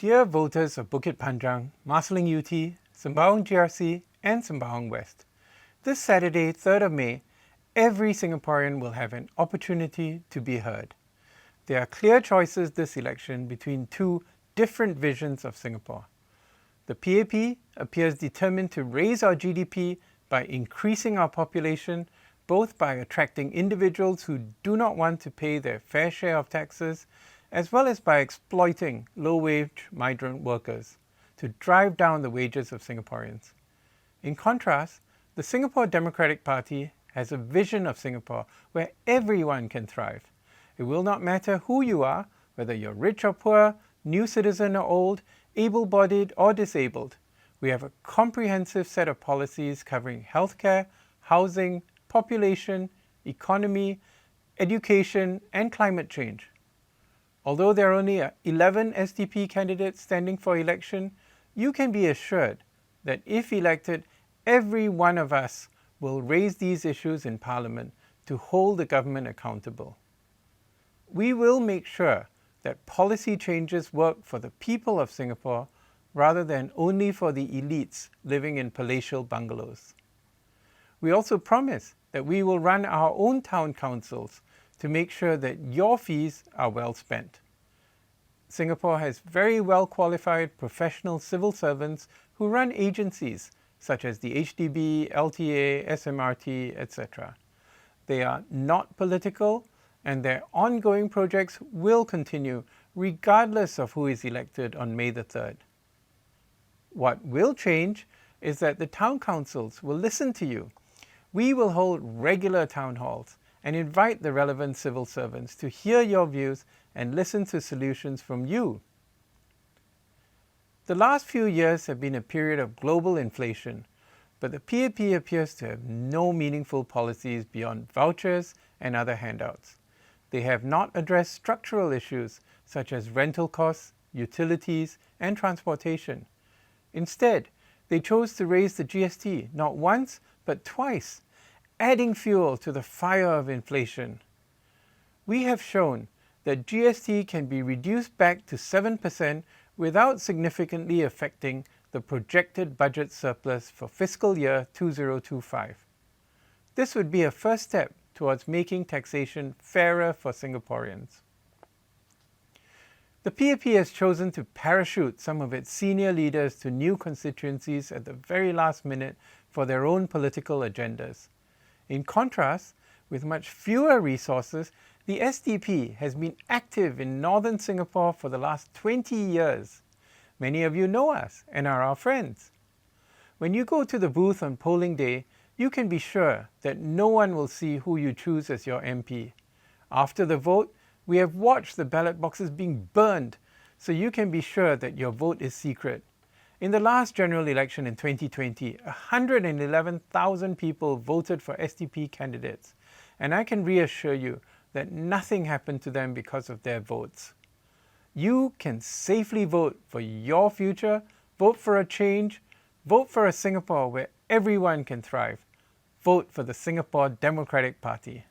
Dear voters of Bukit Panjang, Marsiling UT, Sembawang GRC and Sembawang West, this Saturday, 3rd of May, every Singaporean will have an opportunity to be heard. There are clear choices this election between two different visions of Singapore. The PAP appears determined to raise our GDP by increasing our population, both by attracting individuals who do not want to pay their fair share of taxes, as well as by exploiting low-wage migrant workers to drive down the wages of Singaporeans. In contrast, the Singapore Democratic Party has a vision of Singapore where everyone can thrive. It will not matter who you are, whether you're rich or poor, new citizen or old, able-bodied or disabled. We have a comprehensive set of policies covering healthcare, housing, population, economy, education, and climate change. Although there are only 11 SDP candidates standing for election, you can be assured that if elected, every one of us will raise these issues in Parliament to hold the government accountable. We will make sure that policy changes work for the people of Singapore rather than only for the elites living in palatial bungalows. We also promise that we will run our own town councils to make sure that your fees are well spent. Singapore has very well qualified professional civil servants who run agencies such as the HDB, LTA, SMRT, etc. They are not political, and their ongoing projects will continue regardless of who is elected on May the 3rd. What will change is that the town councils will listen to you. We will hold regular town halls and invite the relevant civil servants to hear your views and listen to solutions from you. The last few years have been a period of global inflation, but the PAP appears to have no meaningful policies beyond vouchers and other handouts. They have not addressed structural issues such as rental costs, utilities, and transportation. Instead, they chose to raise the GST not once, but twice, adding fuel to the fire of inflation. We have shown that GST can be reduced back to 7% without significantly affecting the projected budget surplus for fiscal year 2025. This would be a first step towards making taxation fairer for Singaporeans. The PAP has chosen to parachute some of its senior leaders to new constituencies at the very last minute for their own political agendas. In contrast, with much fewer resources, the SDP has been active in northern Singapore for the last 20 years. Many of you know us and are our friends. When you go to the booth on polling day, you can be sure that no one will see who you choose as your MP. After the vote, we have watched the ballot boxes being burned, so you can be sure that your vote is secret. In the last general election in 2020, 111,000 people voted for SDP candidates, and I can reassure you that nothing happened to them because of their votes. You can safely vote for your future, vote for a change, vote for a Singapore where everyone can thrive. Vote for the Singapore Democratic Party.